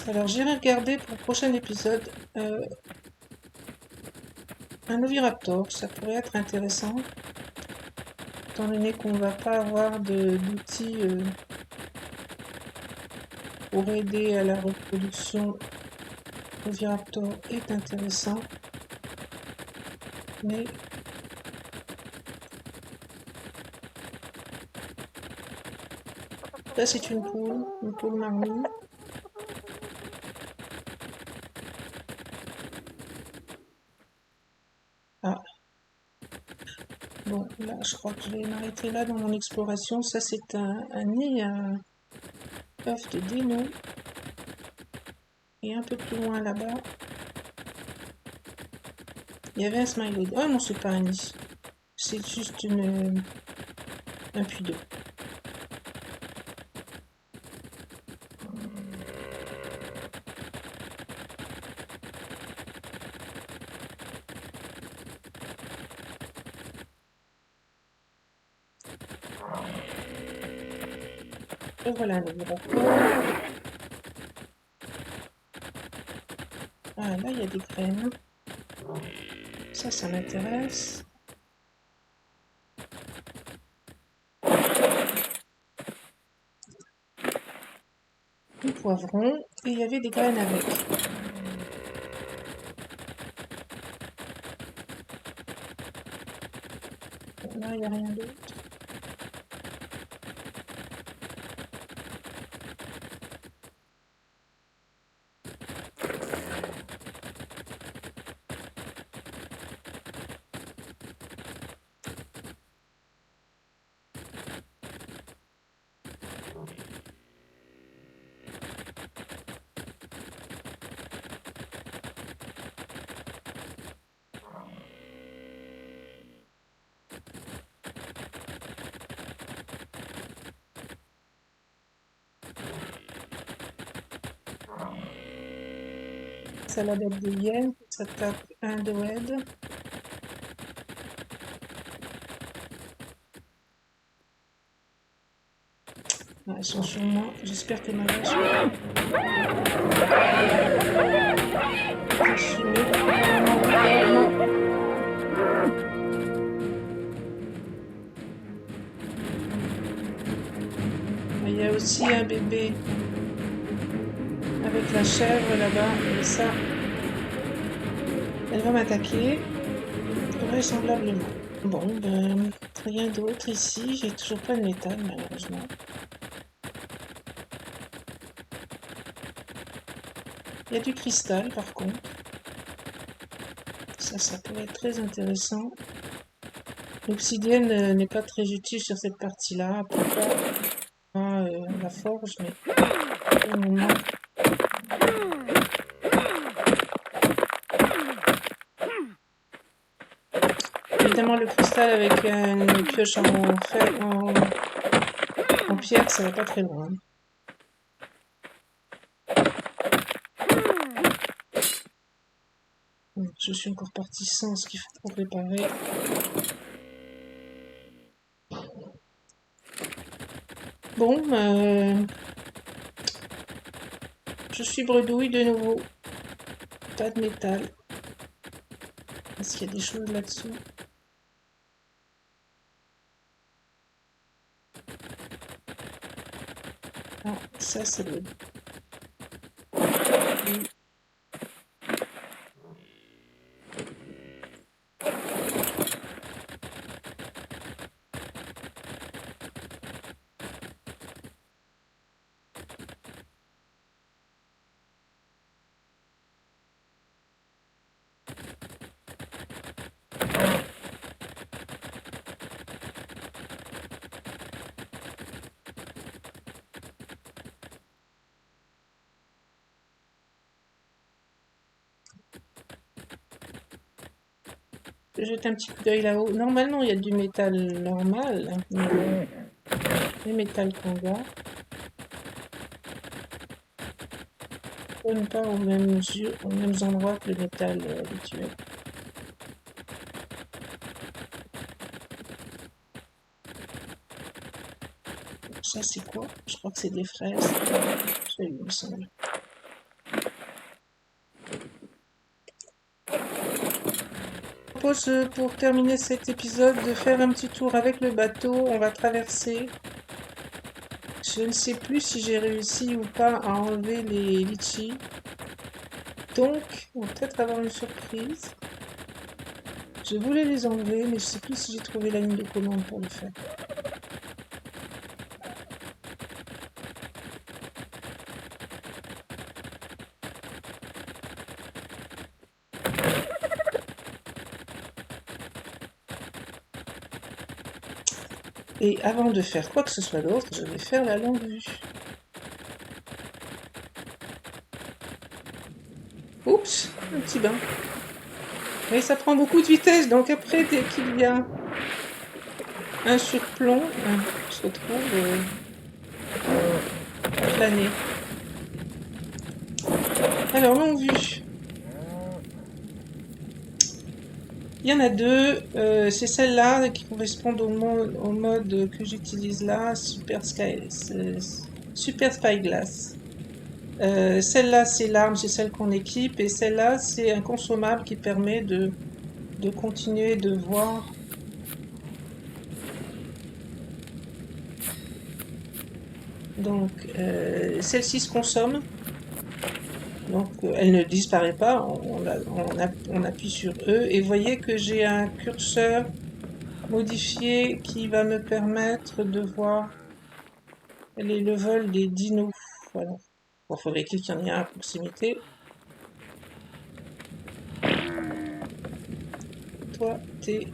Alors j'irai regarder pour le prochain épisode un oviraptor, ça pourrait être intéressant, étant donné qu'on va pas avoir d'outils pour aider à la reproduction. L'oviraptor est intéressant, mais là c'est une poule marmite. Ah, bon, là, je crois que je vais m'arrêter là dans mon exploration. Ça, c'est un nid à œuf de déno. Et un peu plus loin là-bas, il y avait un smiley. Oh non, c'est pas un nid. C'est juste un puits d'eau. Et voilà un oviraptor. Ah, là, il y a des graines. Ça m'intéresse. Du poivron. Et il y avait des graines avec. Là, il n'y a rien d'autre. Salade de hyène, ça tape un doed. Ouais, ils sont sur moi. J'espère que ma vache va continuer. Il y a aussi un bébé avec la chèvre là-bas. Et ça, elle va m'attaquer. Vraisemblablement. Bon, ben, rien d'autre ici. J'ai toujours pas de métal, malheureusement. Il y a du cristal, par contre. Ça pourrait être très intéressant. L'obsidienne n'est pas très utile sur cette partie-là. Pourquoi la forge, mais pour le moment. Évidemment, le cristal avec une pioche en pierre, ça va pas très loin. Je suis encore partie sans ce qu'il faut pour préparer. Bon, je suis bredouille de nouveau. Pas de métal. Est-ce qu'il y a des choses là-dessous? Ah, ça c'est le... je jette un petit coup d'œil là-haut. Normalement, il y a du métal normal. Les métals qu'on a. On pas aux mêmes endroits que le métal habituel. Ça, c'est quoi? Je crois que c'est des fraises. Ça, il me semble. Je propose pour terminer cet épisode de faire un petit tour avec le bateau. On va traverser. Je ne sais plus si j'ai réussi ou pas à enlever les litchis. Donc, on va peut-être avoir une surprise. Je voulais les enlever, mais je ne sais plus si j'ai trouvé la ligne de commande pour le faire. Et avant de faire quoi que ce soit d'autre, je vais faire la longue vue. Oups, un petit bain. Mais ça prend beaucoup de vitesse, donc après, dès qu'il y a un surplomb, on se retrouve plané. Alors, longue vue. Il y en a deux. C'est celle-là qui correspond au mode que j'utilise là, Super Spyglass. Celle-là, c'est l'arme, c'est celle qu'on équipe, et celle-là, c'est un consommable qui permet de continuer de voir. Donc, celle-ci se consomme. Donc, elle ne disparaît pas. On appuie sur E. Et vous voyez que j'ai un curseur modifié qui va me permettre de voir les levels des dinos. Voilà. Bon, faudrait qu'il y en ait un à proximité. Toi, c'est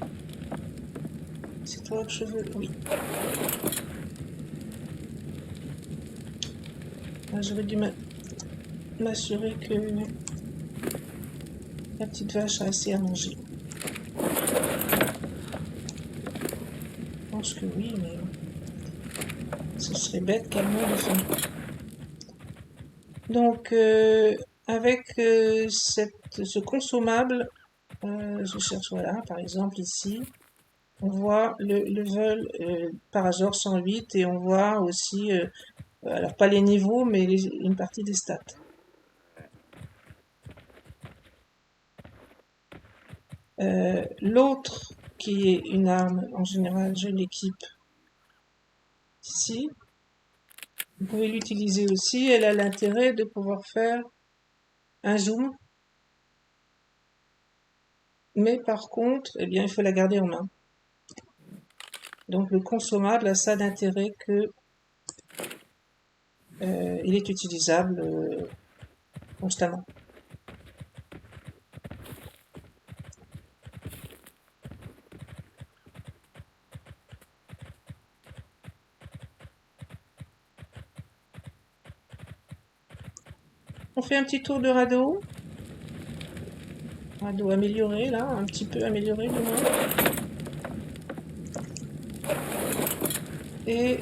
toi que je veux. Oui. J'aurais dû m'assurer que la petite vache a assez à manger. Je pense que oui, mais ce serait bête qu'elle meure de faim. Donc, avec ce consommable, je cherche, voilà, par exemple ici, on voit le level Parajor 108 et on voit aussi, alors pas les niveaux, mais une partie des stats. L'autre, qui est une arme, en général, je l'équipe ici. Vous pouvez l'utiliser aussi, elle a l'intérêt de pouvoir faire un zoom. Mais par contre, eh bien, il faut la garder en main. Donc le consommable a ça d'intérêt que il est utilisable constamment. On fait un petit tour de radeau. Radeau amélioré là, un petit peu amélioré du moins. Et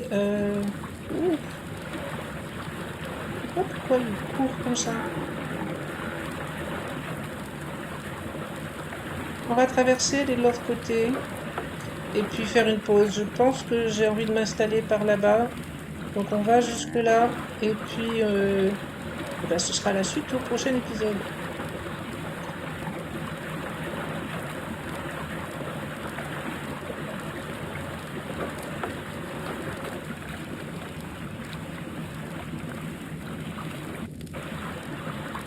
pourquoi il court comme ça? On va traverser de l'autre côté et puis faire une pause. Je pense que j'ai envie de m'installer par là-bas. Donc on va jusque là et puis ben, ce sera la suite au prochain épisode.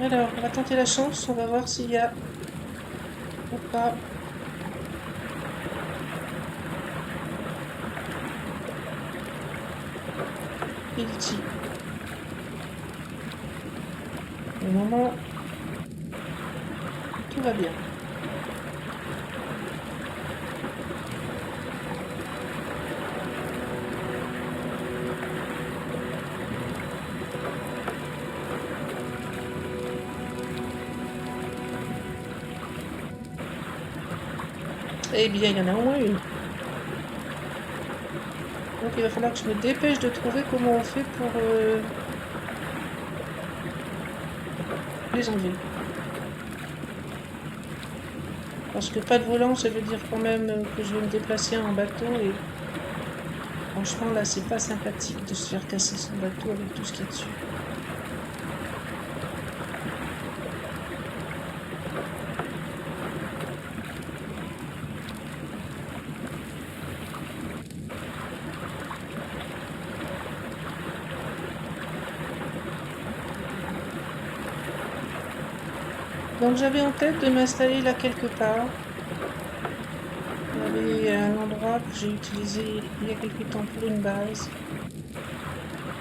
Alors, on va tenter la chance, on va voir s'il y a ou pas. Ilti. Au moment, tout va bien. Eh bien, il y en a au moins une. Donc il va falloir que je me dépêche de trouver comment on fait pour les enlever. Parce que pas de volant, ça veut dire quand même que je vais me déplacer en bateau et franchement là c'est pas sympathique de se faire casser son bateau avec tout ce qu'il y a dessus. Donc j'avais en tête de m'installer là quelque part. Il y avait un endroit que j'ai utilisé il y a quelque temps pour une base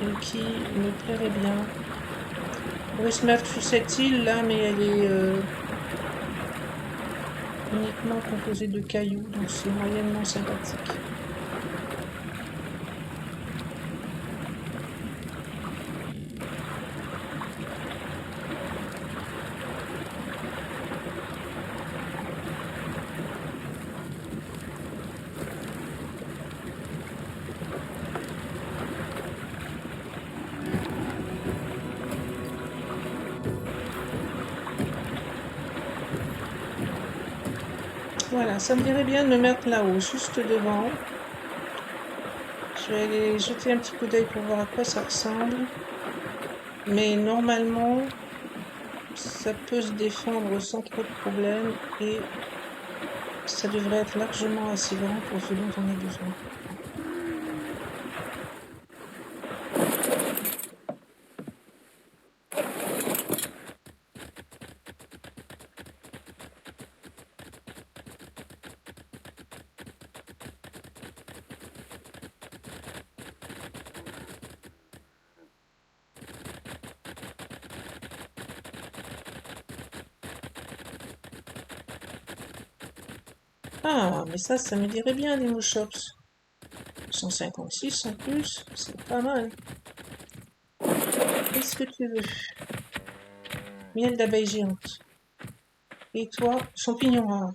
et qui me plairait bien. On pourrait se mettre sur cette île là, mais elle est uniquement composée de cailloux, donc c'est moyennement sympathique. Voilà, ça me dirait bien de me mettre là-haut, juste devant. Je vais aller jeter un petit coup d'œil pour voir à quoi ça ressemble. Mais normalement, ça peut se défendre sans trop de problème et ça devrait être largement assez grand pour ce dont on a besoin. Ah, mais ça me dirait bien les Mouchops. 156 en plus, c'est pas mal. Qu'est-ce que tu veux? Miel d'abeille géante. Et toi, champignon rare.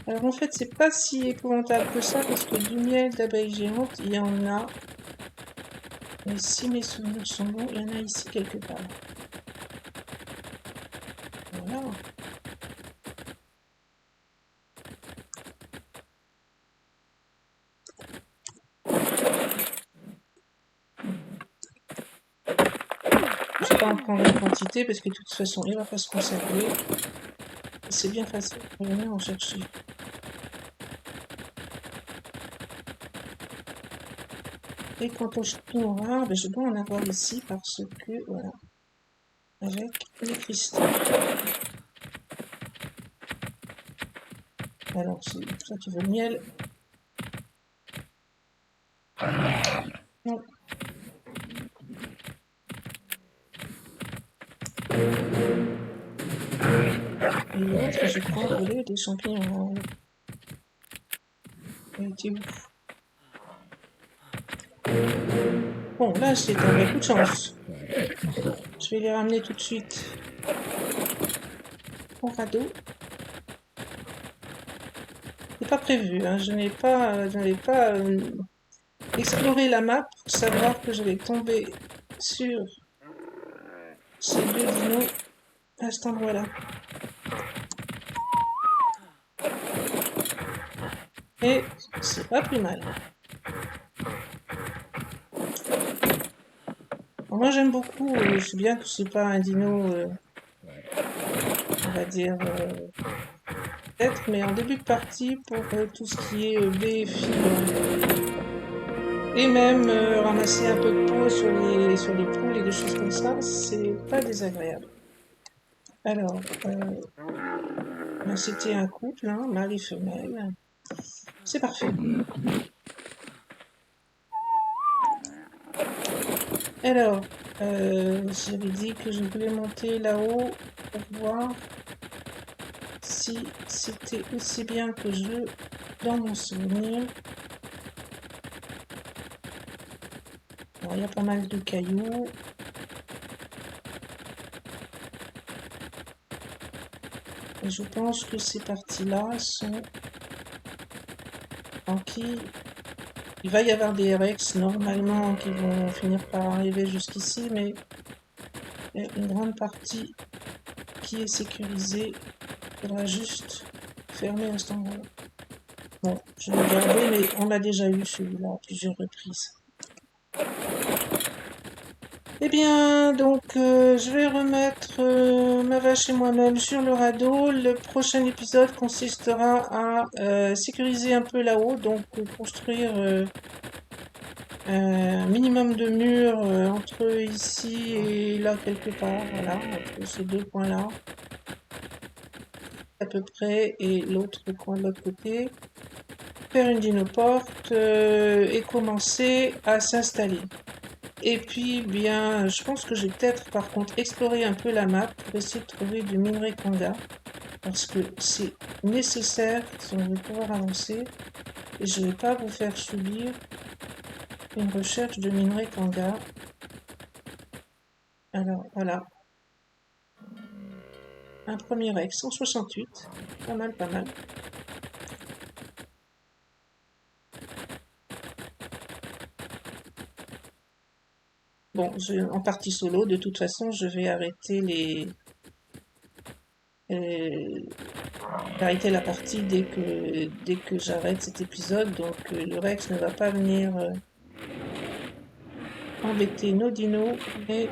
Alors en fait, c'est pas si épouvantable que ça parce que du miel d'abeille géante, il y en a. Mais si mes souvenirs sont bons, il y en a ici quelque part. Voilà. Je vais pas en prendre une quantité parce que de toute façon, il va pas se conserver. C'est bien facile pour venir en chercher. Et quant aux champignons rares, ben, je dois en avoir ici parce que, voilà, avec les cristaux. Alors, c'est ça qui veut le miel. Non. Et l'autre, je crois, voulait des champignons rares. Il était où? Bon, là, c'est un vrai coup de chance. Je vais les ramener tout de suite au radeau. C'est pas prévu, hein. Je n'ai pas exploré la map pour savoir que je vais tomber sur ces deux dinos à cet endroit-là. Et c'est pas plus mal. Alors moi j'aime beaucoup, je sais bien que c'est pas un dino, on va dire, peut-être, mais en début de partie, pour tout ce qui est baies, fibres, et même ramasser un peu de peau sur les poules et des choses comme ça, c'est pas désagréable. Alors, ben, c'était un couple, hein, mâle-femelle. C'est parfait. Alors, j'avais dit que je voulais monter là-haut pour voir si c'était aussi bien que je dans mon souvenir. Alors, il y a pas mal de cailloux. Et je pense que ces parties-là sont il va y avoir des RX normalement qui vont finir par arriver jusqu'ici, mais il y a une grande partie qui est sécurisée. Il faudra juste fermer à cet endroit. Bon, je vais garder, mais on l'a déjà eu celui-là à plusieurs reprises. Eh bien, donc, je vais remettre ma vache et moi-même sur le radeau. Le prochain épisode consistera à sécuriser un peu là-haut, donc construire un minimum de murs entre ici et là quelque part, voilà, entre ces deux points-là, à peu près, et l'autre coin de l'autre côté. Faire une dinoporte et commencer à s'installer. Et puis, bien, je pense que je vais peut-être, par contre, explorer un peu la map pour essayer de trouver du minerai Kanga. Parce que c'est nécessaire si on veut pouvoir avancer. Et je ne vais pas vous faire subir une recherche de minerai Kanga. Alors, voilà. Un premier Rex, 168. Pas mal, pas mal. Bon, en partie solo, de toute façon, je vais arrêter arrêter la partie dès que j'arrête cet épisode. Donc, le Rex ne va pas venir embêter nos dinos, mais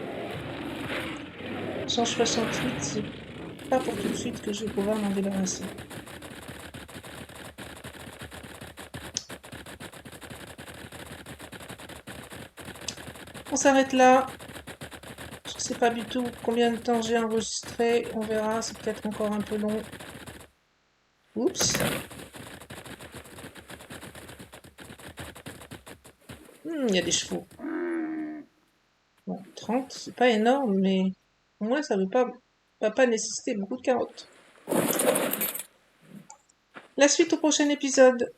168, c'est pas pour tout de suite que je vais pouvoir m'en débarrasser. On s'arrête là. Je sais pas du tout combien de temps j'ai enregistré. On verra, c'est peut-être encore un peu long. Oups. Il y a des chevaux. Bon, 30, c'est pas énorme, mais au moins ça va pas nécessiter beaucoup de carottes. La suite au prochain épisode.